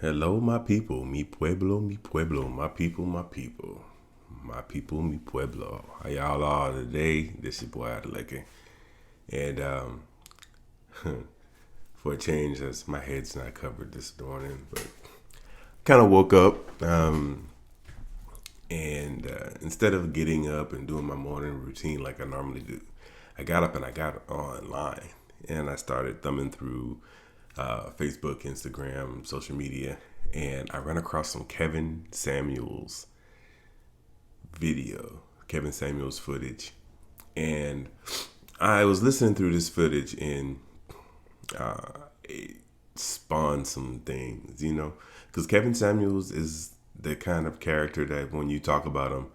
Hello, my people, mi pueblo, my people, my people, my people, mi pueblo. How y'all are today? This your boy Adeleke. And for a change, as my head's not covered this morning, but kind of woke up and instead of getting up and doing my morning routine like I normally do, I got up and I got online and I started thumbing through Facebook, Instagram, social media, and I ran across some Kevin Samuels video, Kevin Samuels footage, and I was listening through this footage and it spawned some things, because Kevin Samuels is the kind of character that when you talk about him,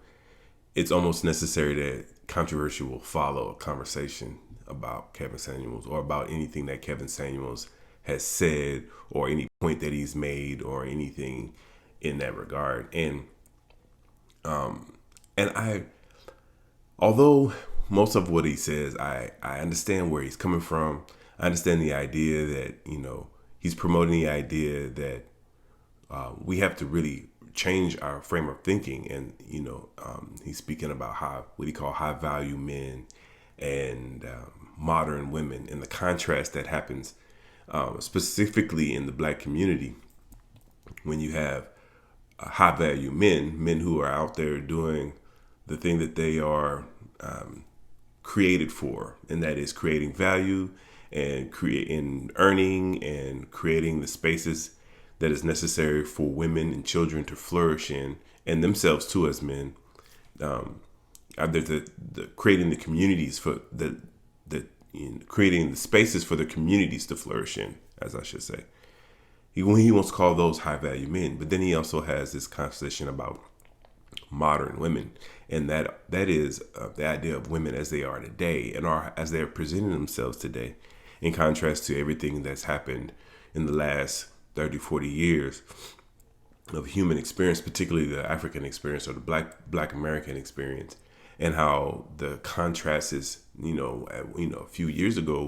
it's almost necessary that controversy will follow a conversation about Kevin Samuels or about anything that Kevin Samuels has said or any point that he's made or anything in that regard. And I, although most of what he says, I understand where he's coming from. I understand the idea that, he's promoting the idea that we have to really change our frame of thinking. And, he's speaking about what he call high value men and modern women and the contrast that happens specifically in the black community when you have high value men who are out there doing the thing that they are created for, and that is creating value and creating earning and creating the spaces that is necessary for women and children to flourish in, and themselves too as men. Creating the communities for creating the spaces for the communities to flourish in, as I should say. He wants to call those high value men, but then he also has this conversation about modern women, and that is the idea of women as they are today and are as they are presenting themselves today, in contrast to everything that's happened in the last 30, 40 years of human experience, particularly the African experience or the black American experience, and how the contrast is, a few years ago,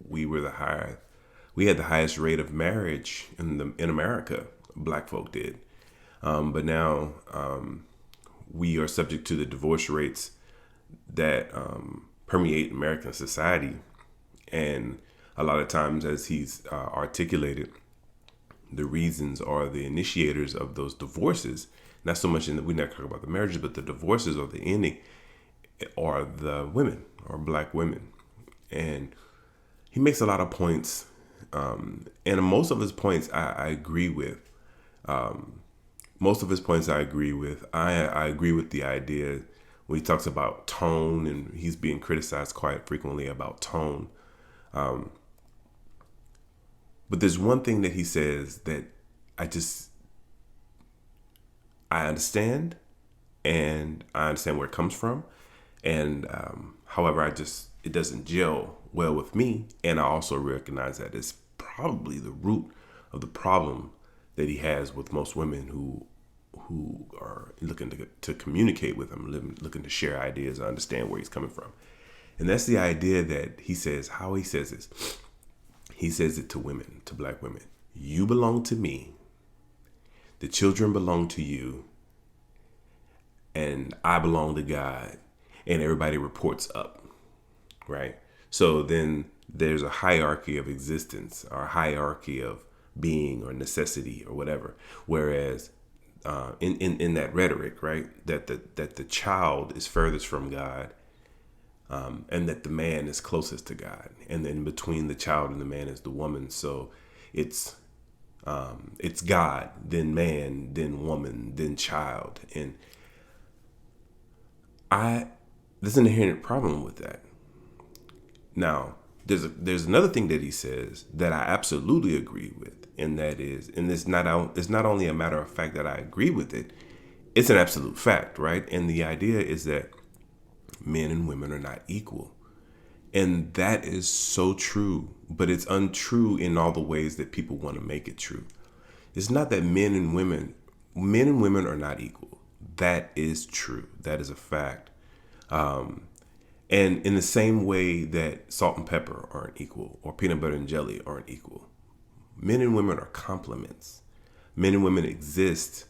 we had the highest rate of marriage in America. Black folk did, but now we are subject to the divorce rates that permeate American society, and a lot of times, as he's articulated, the reasons are the initiators of those divorces. Not so much we're not talking about the marriages, but the divorces or the ending are the women or black women. And he makes a lot of points, and most of his points I agree with. Most of his points I agree with. I agree with the idea when he talks about tone, and he's being criticized quite frequently about tone. But there's one thing that he says that I understand, and I understand where it comes from, and however, it doesn't gel well with me, and I also recognize that it's probably the root of the problem that he has with most women who are looking to communicate with him, looking to share ideas, and understand where he's coming from, and that's the idea that he says. How he says this. He says it to women, to black women. You belong to me. The children belong to you. And I belong to God. And everybody reports up, right? So then there's a hierarchy of existence or a hierarchy of being or necessity or whatever. Whereas in that rhetoric, right, that the child is furthest from God, and that the man is closest to God, and then between the child and the man is the woman. So it's God, then man, then woman, then child, and there's an inherent problem with that. Now, there's another thing that he says that I absolutely agree with, and that is, and it's not only a matter of fact that I agree with it, it's an absolute fact, right? And the idea is that men and women are not equal. And that is so true, but it's untrue in all the ways that people want to make it true. It's not that men and women are not equal. That is true. That is a fact. And in the same way that salt and pepper aren't equal or peanut butter and jelly aren't equal, men and women are complements. Men and women exist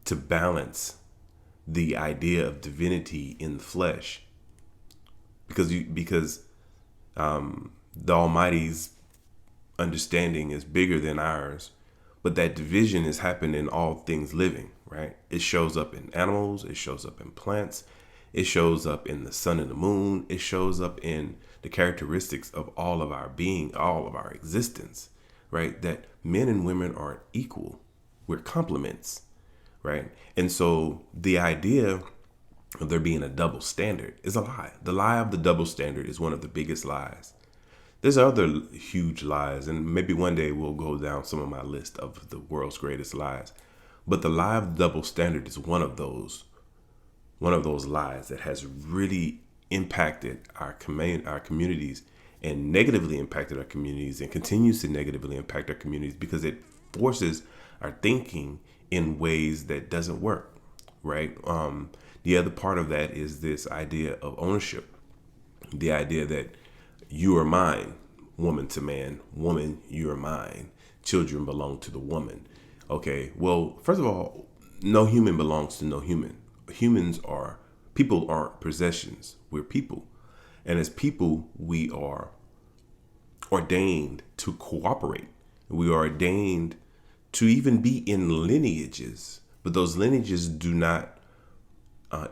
to balance the idea of divinity in the flesh, because the Almighty's understanding is bigger than ours, but that division has happened in all things living, right? It shows up in animals, it shows up in plants, it shows up in the sun and the moon, it shows up in the characteristics of all of our being, all of our existence, right? That men and women are equal. We're complements, right? And so the idea of there being a double standard is a lie. The lie of the double standard is one of the biggest lies. There's other huge lies, and maybe one day we'll go down some of my list of the world's greatest lies. But the lie of the double standard is one of those lies that has really impacted our communities, and negatively impacted our communities, and continues to negatively impact our communities because it forces our thinking in ways that doesn't work, right? The other part of that is this idea of ownership, the idea that you are mine, woman to man, woman, you are mine, children belong to the woman. Okay, well, first of all, no human belongs to no human. People aren't possessions. We're people. And as people, we are ordained to cooperate. We are ordained to even be in lineages, but those lineages do not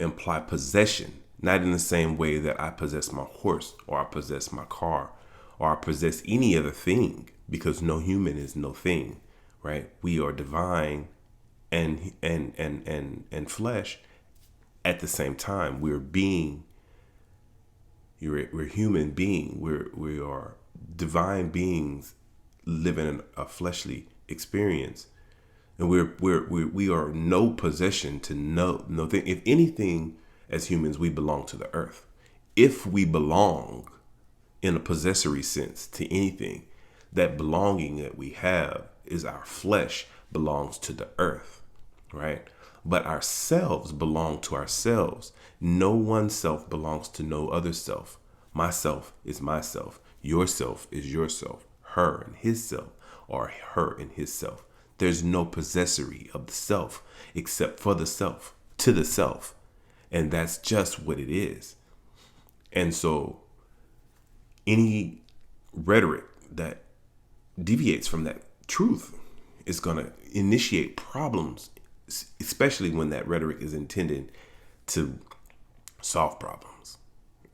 imply possession, not in the same way that I possess my horse, or I possess my car, or I possess any other thing, because no human is no thing, right? We are divine and flesh at the same time. We're human being. We are divine beings living in a fleshly experience. And we are no possession to no thing. If anything, as humans, we belong to the earth. If we belong in a possessory sense to anything, that belonging that we have is our flesh belongs to the earth, right? But ourselves belong to ourselves. No one self belongs to no other self. Myself is myself. Yourself is yourself. Her and his self, or her and his self. There's no possessory of the self except for the self, to the self. And that's just what it is. And so any rhetoric that deviates from that truth is going to initiate problems, especially when that rhetoric is intended to solve problems,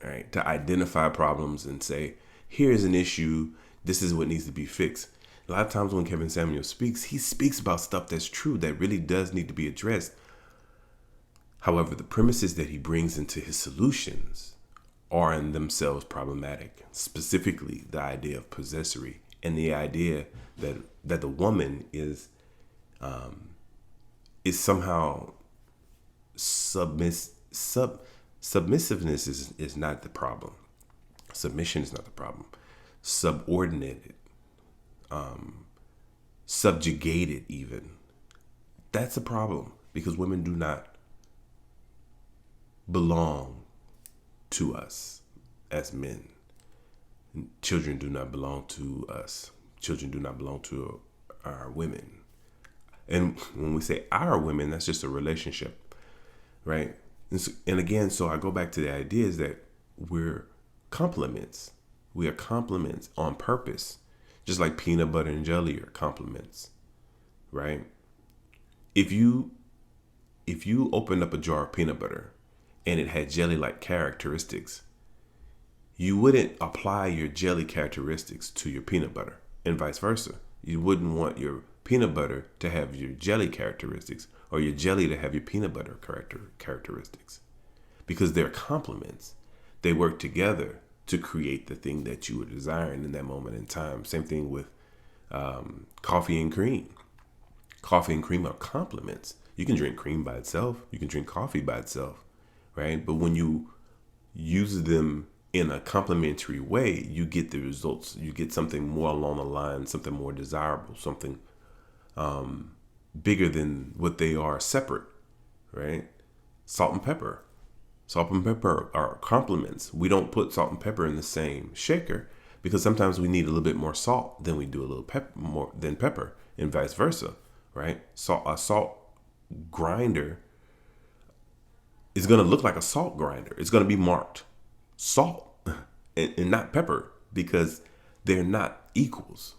right? To identify problems and say, here's an issue. This is what needs to be fixed. A lot of times when Kevin Samuel speaks, he speaks about stuff that's true, that really does need to be addressed. However, the premises that he brings into his solutions are in themselves problematic, specifically the idea of possessory and the idea that the woman is somehow submissiveness is not the problem. Submission is not the problem. Subordinated, subjugated even. That's a problem, because women do not belong to us as men. Children do not belong to us. Children do not belong to our women. And when we say our women, that's just a relationship, right? And again, so I go back to the idea is that we're complements. We are complements on purpose, just like peanut butter and jelly are complements, right? If you opened up a jar of peanut butter and it had jelly-like characteristics, you wouldn't apply your jelly characteristics to your peanut butter, and vice versa. You wouldn't want your peanut butter to have your jelly characteristics, or your jelly to have your peanut butter characteristics, because they're complements. They work together to create the thing that you were desiring in that moment in time. Same thing with coffee and cream. Coffee and cream are complements. You can drink cream by itself. You can drink coffee by itself, right? But when you use them in a complementary way, you get the results. You get something more along the line, something more desirable, something bigger than what they are separate, right? Salt and pepper. Salt and pepper are complements. We don't put salt and pepper in the same shaker because sometimes we need a little bit more salt than we do a little more than pepper, and vice versa. right? So a salt grinder is going to look like a salt grinder. It's going to be marked salt and not pepper, because they're not equals.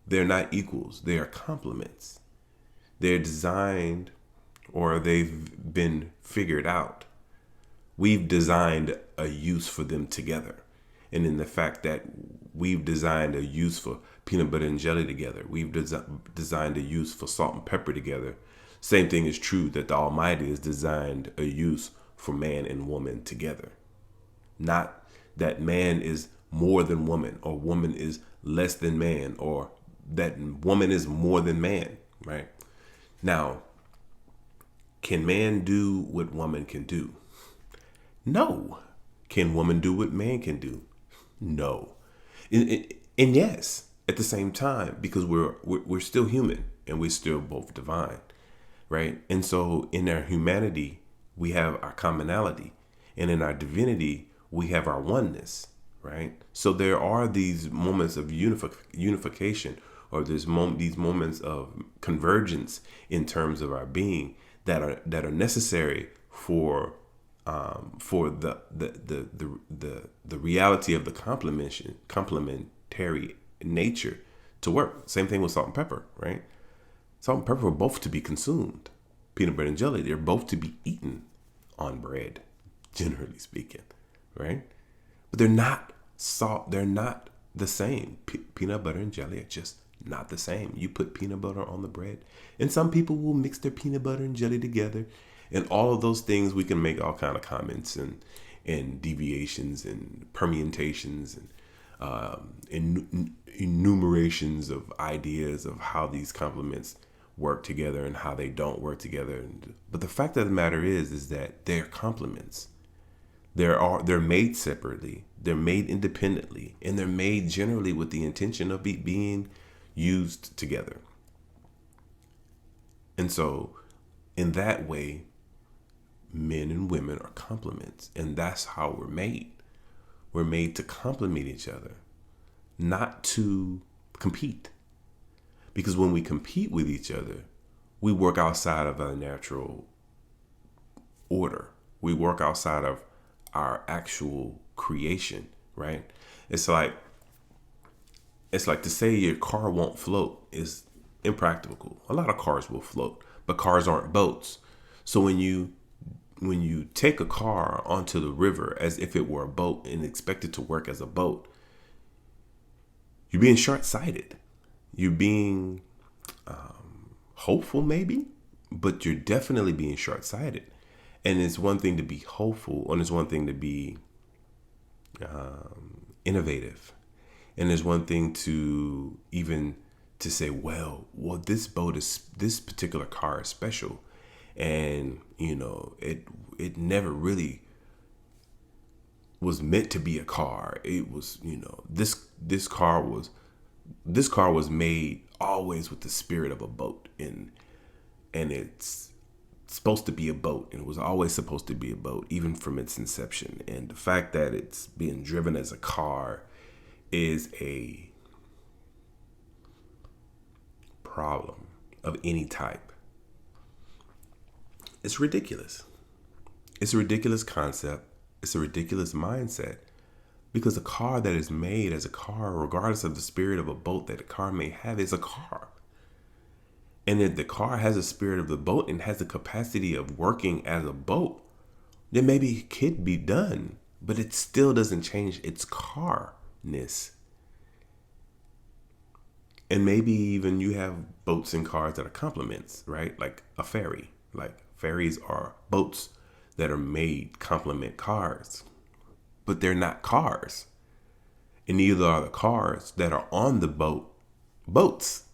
They're not equals. They are complements. They're designed, or they've been figured out. We've designed a use for them together. And in the fact that we've designed a use for peanut butter and jelly together, we've designed a use for salt and pepper together. Same thing is true that the Almighty has designed a use for man and woman together. Not that man is more than woman, or woman is less than man, or that woman is more than man, right? Now, can man do what woman can do? No. Can woman do what man can do? No. And yes, at the same time, because we're still human and we're still both divine, right? And so in our humanity, we have our commonality, and in our divinity, we have our oneness, right? So there are these moments of unification, or these moments of convergence in terms of our being that are necessary for the reality of the complementary nature to work. Same thing with salt and pepper, right? Salt and pepper are both to be consumed. Peanut butter and jelly, they're both to be eaten on bread, generally speaking, right? But they're not salt. They're not the same. Peanut butter and jelly are just not the same. You put peanut butter on the bread, and some people will mix their peanut butter and jelly together, and all of those things, we can make all kind of comments and deviations and permutations and enumerations of ideas of how these complements work together and how they don't work together. But the fact of the matter is that they're complements. They're made separately, they're made independently, and they're made generally with the intention of being used together. And so, in that way, men and women are complements, and that's how we're made. We're made to complement each other, not to compete. Because when we compete with each other, we work outside of our natural order. We work outside of our actual creation, right? It's like to say your car won't float is impractical. A lot of cars will float, but cars aren't boats. So when you take a car onto the river as if it were a boat and expect it to work as a boat, you're being short-sighted. You're being hopeful, maybe, but you're definitely being short-sighted. And it's one thing to be hopeful, and it's one thing to be innovative, and there's one thing to even to say, well, this particular car is special, and it never really was meant to be a car. It was, this car was made always with the spirit of a boat, and it's supposed to be a boat, and it was always supposed to be a boat, even from its inception. And the fact that it's being driven as a car is a problem of any type. It's ridiculous. It's a ridiculous concept. It's a ridiculous mindset, because a car that is made as a car, regardless of the spirit of a boat that a car may have, is a car. And if the car has a spirit of the boat and has the capacity of working as a boat, then maybe it could be done, but it still doesn't change its carness. And maybe even you have boats and cars that are complements, right? Like a ferry. Like ferries are boats that are made complement cars, but they're not cars. And neither are the cars that are on the boats.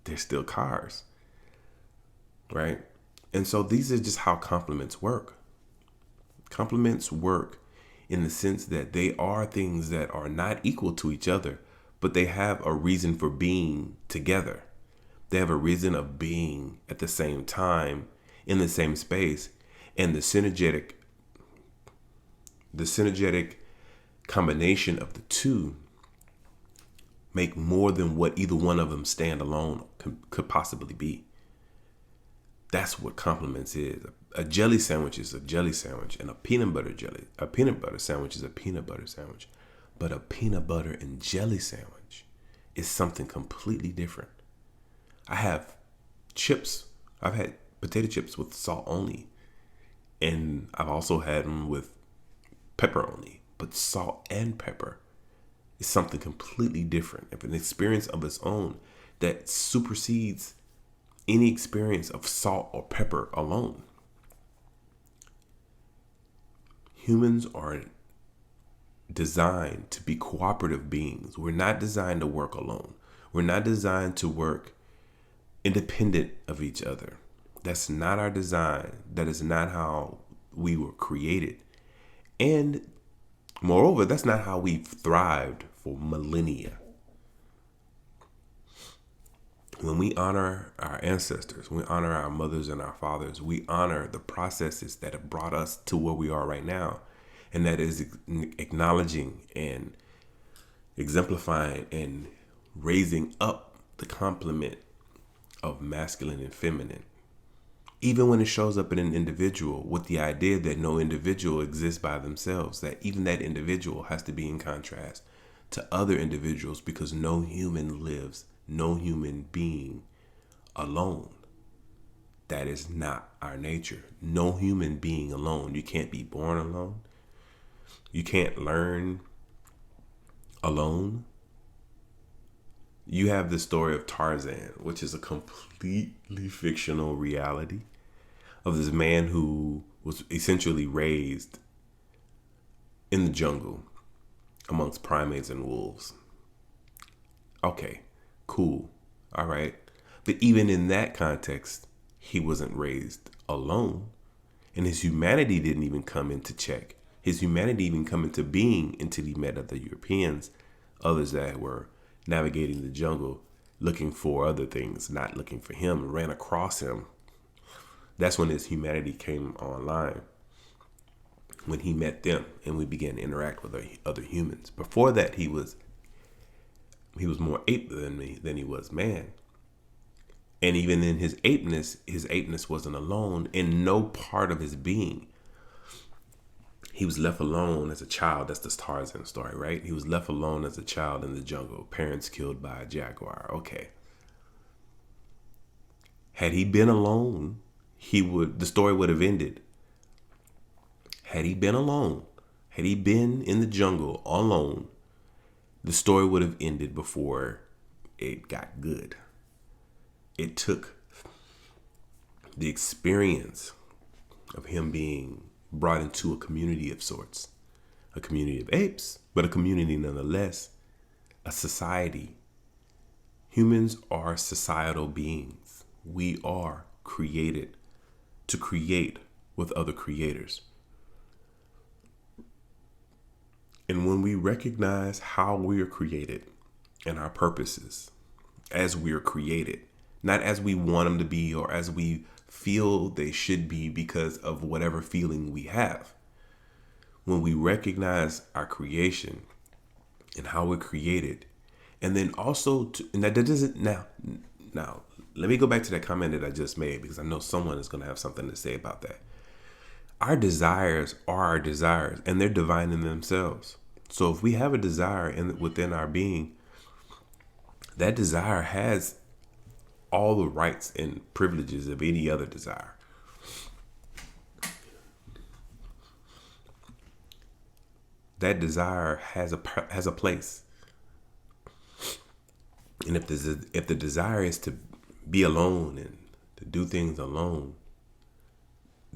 They're still cars, right? And so these are just how complements work. Complements work in the sense that they are things that are not equal to each other, but they have a reason for being together. They have a reason of being at the same time, in the same space, and the synergetic combination of the two make more than what either one of them stand alone could possibly be. That's what compliments is. A jelly sandwich is a jelly sandwich, and a peanut butter sandwich is a peanut butter sandwich. But a peanut butter and jelly sandwich is something completely different. I have chips. I've had potato chips with salt only, and I've also had them with pepper only. But salt and pepper is something completely different. If an experience of its own that supersedes any experience of salt or pepper alone. Humans are designed to be cooperative beings. We're not designed to work alone. We're not designed to work independent of each other. That's not our design. That is not how we were created. And moreover, that's not how we've thrived for millennia. When we honor our ancestors, we honor our mothers and our fathers, we honor the processes that have brought us to where we are right now. And that is acknowledging and exemplifying and raising up the complement of masculine and feminine. Even when it shows up in an individual, with the idea that no individual exists by themselves, that even that individual has to be in contrast to other individuals, because no human lives, no human being alone. That is not our nature. No human being alone. You can't be born alone. You can't learn alone. You have the story of Tarzan, which is a completely fictional reality of this man who was essentially raised in the jungle amongst primates and wolves. Okay, cool. All right. But even in that context, he wasn't raised alone. And his humanity didn't even come into check. His humanity even come into being until he met other Europeans, others that were navigating the jungle, looking for other things, not looking for him, ran across him. That's when his humanity came online, when he met them and we began to interact with other humans. Before that, he was more ape than he was man. And even in his apeness wasn't alone in no part of his being. He was left alone as a child. That's the Tarzan story, right? He was left alone as a child in the jungle. Parents killed by a jaguar. Okay. Had he been alone, the story would have ended. Had he been alone, had he been in the jungle alone, the story would have ended before it got good. It took the experience of him being brought into a community of sorts, a community of apes, but a community nonetheless, a society. Humans are societal beings. We are created to create with other creators. And when we recognize how we are created and our purposes as we are created, not as we want them to be or as we feel they should be because of whatever feeling we have. When we recognize our creation and how we're created, and then also, now, let me go back to that comment that I just made, because I know someone is going to have something to say about that. Our desires are our desires, and they're divine in themselves. So if we have a desire within our being, that desire has all the rights and privileges of any other desire. That desire has a place. And if the desire is to be alone and to do things alone,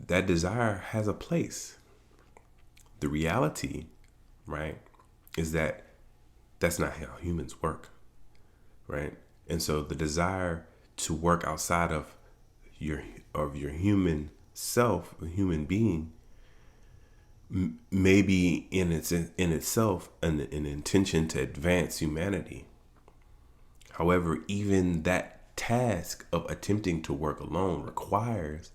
that desire has a place. The reality, right, is that that's not how humans work, right? And so the desire to work outside of your human self, a human being, may be in itself an intention to advance humanity. However, even that task of attempting to work alone requires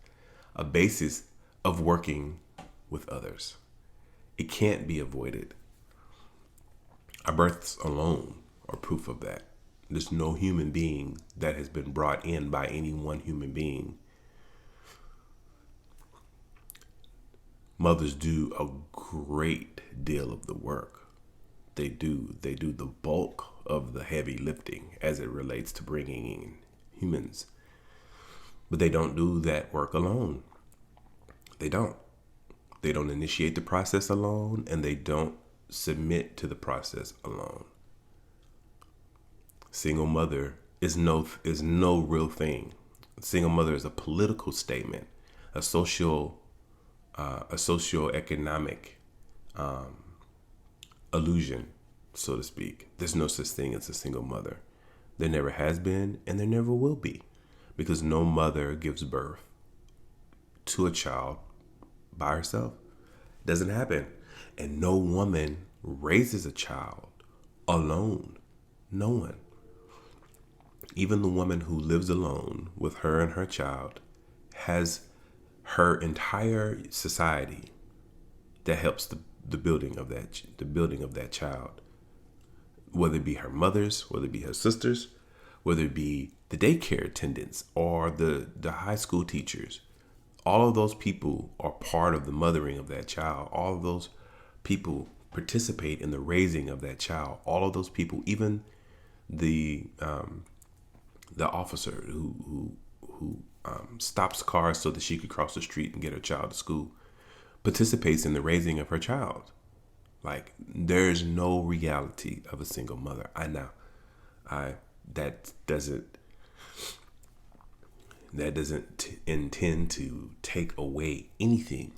a basis of working with others. It can't be avoided. Our births alone are proof of that. There's no human being that has been brought in by any one human being Mothers do a great deal of the work. They do. They do the bulk of the heavy lifting as it relates to bringing in humans. But they don't do that work alone. They don't. They don't initiate the process alone, and they don't submit to the process alone. Single mother is no real thing. Single mother is a political statement, a socio-economic illusion, so to speak. There's no such thing as a single mother. There never has been, and there never will be, because no mother gives birth to a child by herself. Doesn't happen. And no woman raises a child alone. No one. Even the woman who lives alone with her and her child has her entire society that helps the building of that child. Whether it be her mothers, whether it be her sisters, whether it be the daycare attendants or the high school teachers. All of those people are part of the mothering of that child. All of those people participate in the raising of that child. All of those people, even the officer who stops cars so that she could cross the street and get her child to school, participates in the raising of her child. Like, there's no reality of a single mother. That doesn't intend to take away anything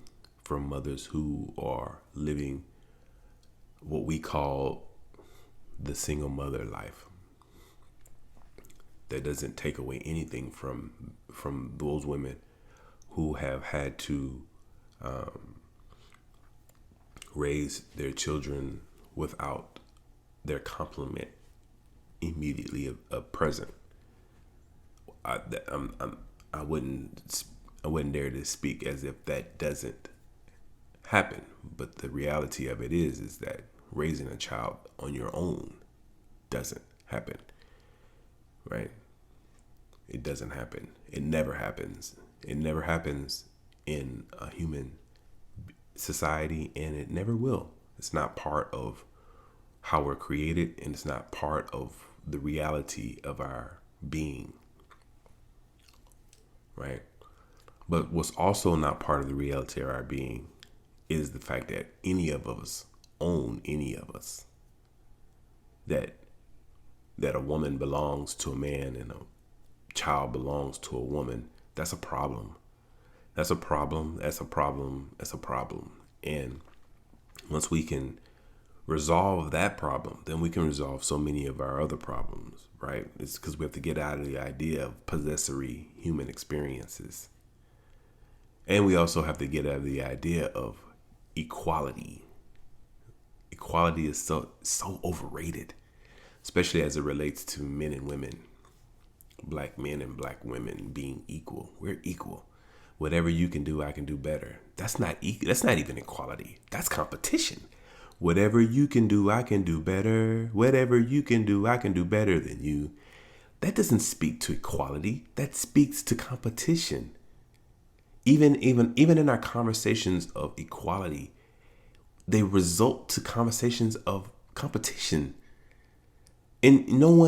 from mothers who are living what we call the single mother life. That doesn't take away anything from those women who have had to raise their children without their complement immediately present. I wouldn't dare to speak as if that doesn't happen, but the reality of it is that raising a child on your own doesn't happen, right? It doesn't happen. It never happens. It never happens in a human society, and it never will. It's not part of how we're created, and it's not part of the reality of our being, right? But what's also not part of the reality of our being is the fact that any of us own any of us. That a woman belongs to a man and a child belongs to a woman. That's a problem. That's a problem. That's a problem. That's a problem. And once we can resolve that problem, then we can resolve so many of our other problems, right? It's because we have to get out of the idea of possessory human experiences. And we also have to get out of the idea of equality. Equality is so overrated, especially as it relates to men and women, black men and black women being equal. We're equal. Whatever you can do, I can do better. That's not even equality. That's competition. Whatever you can do, I can do better. Whatever you can do, I can do better than you. That doesn't speak to equality. That speaks to competition. Even in our conversations of equality, they result to conversations of competition. And no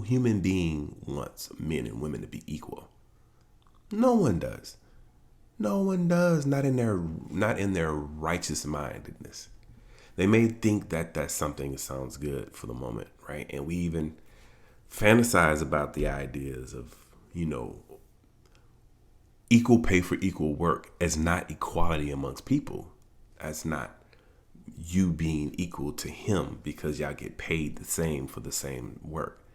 human being wants men and women to be equal. No one does. No one does. Not in their righteous mindedness. They may think that that's something that sounds good for the moment, right? And we even fantasize about the ideas of, equal pay for equal work as not equality amongst people. That's not you being equal to him because y'all get paid the same for the same work.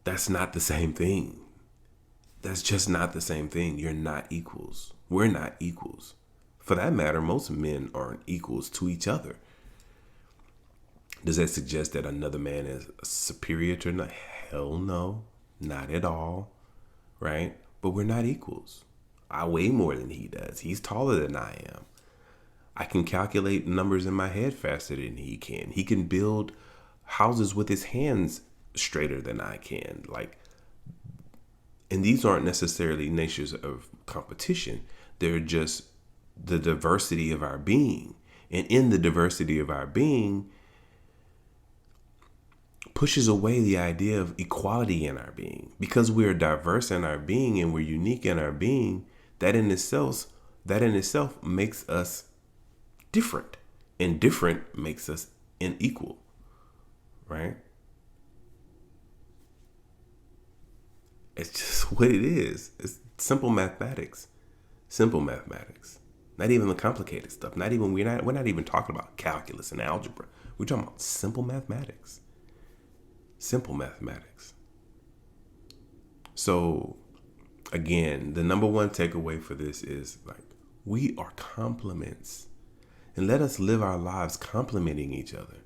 That's not the same thing. That's just not the same thing. You're not equals. We're not equals. For that matter, most men aren't equals to each other. Does that suggest that another man is superior to another? Hell no, not at all, right? But we're not equals. I weigh more than he does. He's taller than I am. I can calculate numbers in my head faster than he can. He can build houses with his hands straighter than I can. And these aren't necessarily natures of competition. They're just the diversity of our being. And in the diversity of our being pushes away the idea of equality in our being. Because we're diverse in our being and we're unique in our being, that in itself makes us different. And different makes us unequal. Right? It's just what it is. It's simple mathematics. Simple mathematics. Not even the complicated stuff. We're not even talking about calculus and algebra. We're talking about simple mathematics. Simple mathematics. So again, the number one takeaway for this is like, we are complements. And let us live our lives complementing each other.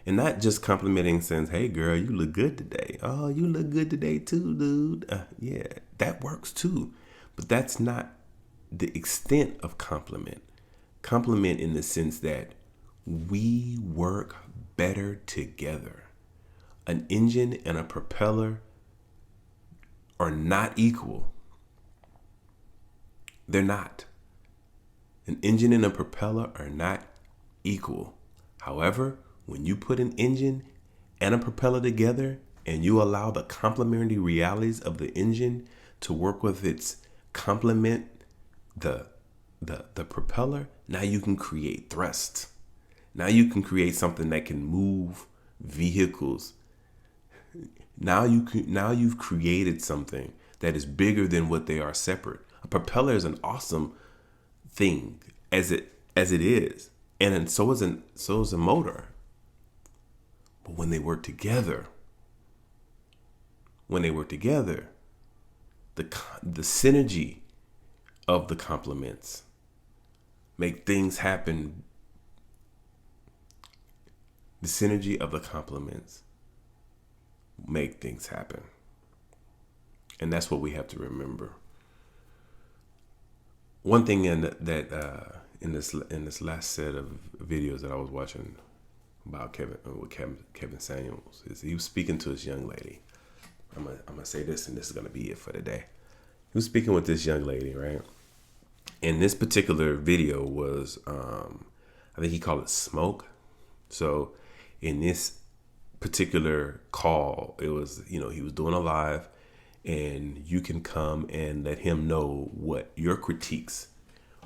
And not just complimenting saying, hey girl, you look good today. Oh, you look good today too, dude. Yeah, that works too. But that's not the extent of compliment. Compliment in the sense that we work better together. An engine and a propeller are not equal. They're not. An engine and a propeller are not equal. However, when you put an engine and a propeller together and you allow the complementary realities of the engine to work with its complement, the propeller, now you can create thrust. Now you can create something that can move vehicles. Now you've created something that is bigger than what they are separate. A propeller is an awesome thing as it is, and so is a motor. But when they work together, the synergy of the complements make things happen. The synergy of the complements make things happen. And that's what we have to remember. One thing in this last set of videos that I was watching about Kevin Samuels is he was speaking to this young lady. I'm gonna say this, and this is gonna be it for today. He was speaking with this young lady, right? And this particular video was, I think he called it smoke. So in this particular call, it was, he was doing a live, and you can come and let him know what your critiques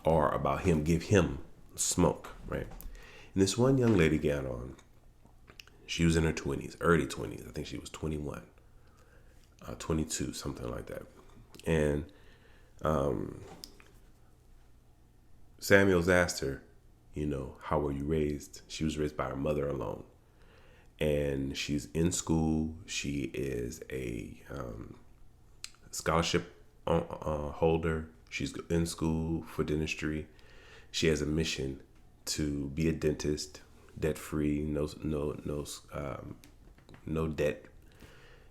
are about him, give him smoke, right? And this one young lady got on. She was in her 20s, early 20s. I think she was 21, 22, something like that. And Samuels asked her, how were you raised? She was raised by her mother alone. And she's in school. She is a scholarship holder. She's in school for dentistry. She has a mission to be a dentist, debt-free, no debt.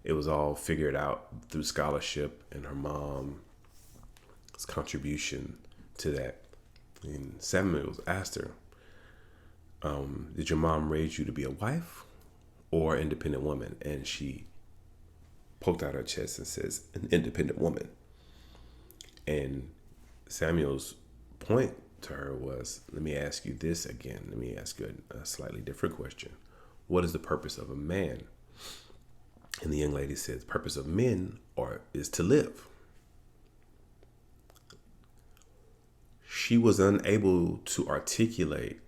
It was all figured out through scholarship and her mom's contribution to that. And Samuels asked her, did your mom raise you to be a wife or independent woman? And she poked out her chest and says, an independent woman. And Samuel's point to her was, let me ask you this again. Let me ask you a slightly different question. What is the purpose of a man? And the young lady said, the purpose of men is to live. She was unable to articulate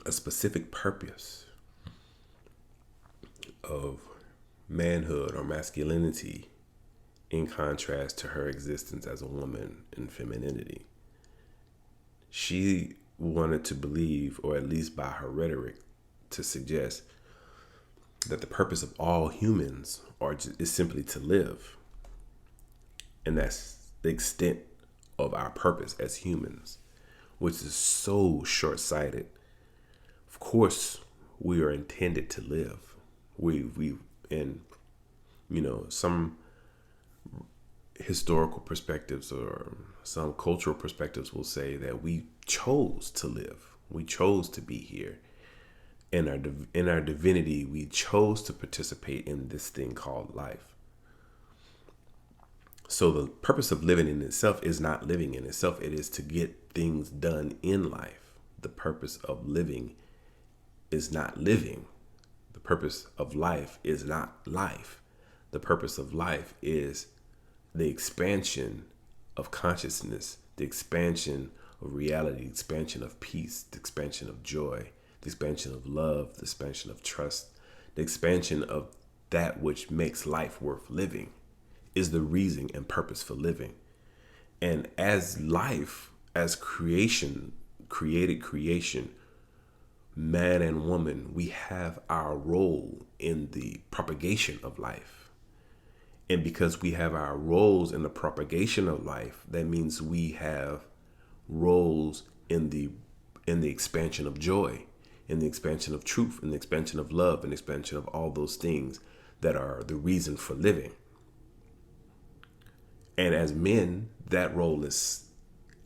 a specific purpose of manhood or masculinity in contrast to her existence as a woman in femininity. She wanted to believe, or at least by her rhetoric, to suggest that the purpose of all humans is simply to live. And that's the extent of our purpose as humans, which is so short-sighted. Of course, we are intended to live. Some historical perspectives or some cultural perspectives will say that we chose to live. We chose to be here. In our divinity, we chose to participate in this thing called life. So the purpose of living in itself is not living in itself. It is to get things done in life. The purpose of living is not living. The purpose of life is not life. The purpose of life is the expansion of consciousness, the expansion of reality, the expansion of peace, the expansion of joy, the expansion of love, the expansion of trust, the expansion of that which makes life worth living is the reason and purpose for living. And as life, as creation, created creation, man and woman, we have our role in the propagation of life. And because we have our roles in the propagation of life, that means we have roles in the expansion of joy, in the expansion of truth, in the expansion of love, in the expansion of all those things that are the reason for living. And as men, that role is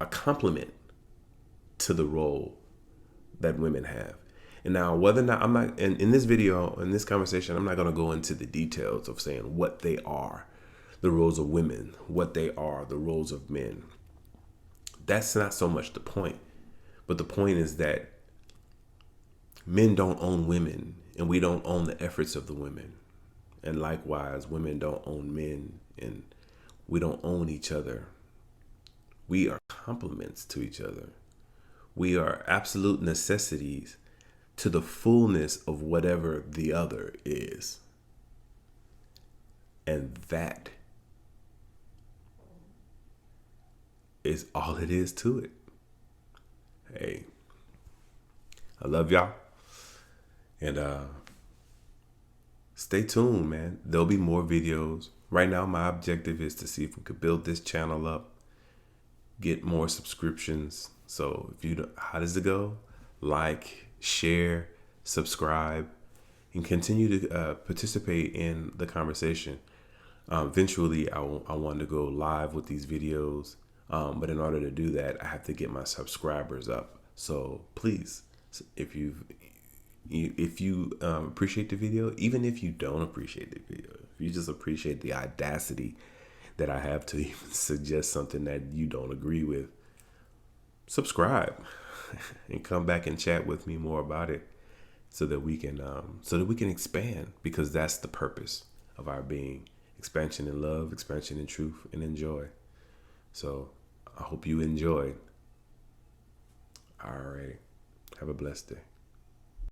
a complement to the role that women have. And now, whether or not I'm not in this video, in this conversation, I'm not going to go into the details of saying what they are, the roles of women, what they are, the roles of men. That's not so much the point. But the point is that men don't own women, and we don't own the efforts of the women. And likewise, women don't own men, and we don't own each other. We are complements to each other. We are absolute necessities to the fullness of whatever the other is. And that is all it is to it. Hey, I love y'all. And stay tuned, man. There'll be more videos. Right now, my objective is to see if we could build this channel up, get more subscriptions. So how does it go? Like, share, subscribe, and continue to participate in the conversation. Eventually, I want to go live with these videos. But in order to do that, I have to get my subscribers up. So please, if you appreciate the video, even if you don't appreciate the video, if you just appreciate the audacity that I have to even suggest something that you don't agree with, subscribe and come back and chat with me more about it, so that we can expand, because that's the purpose of our being: expansion in love, expansion in truth, and in joy. So I hope you enjoyed. All right. Have a blessed day.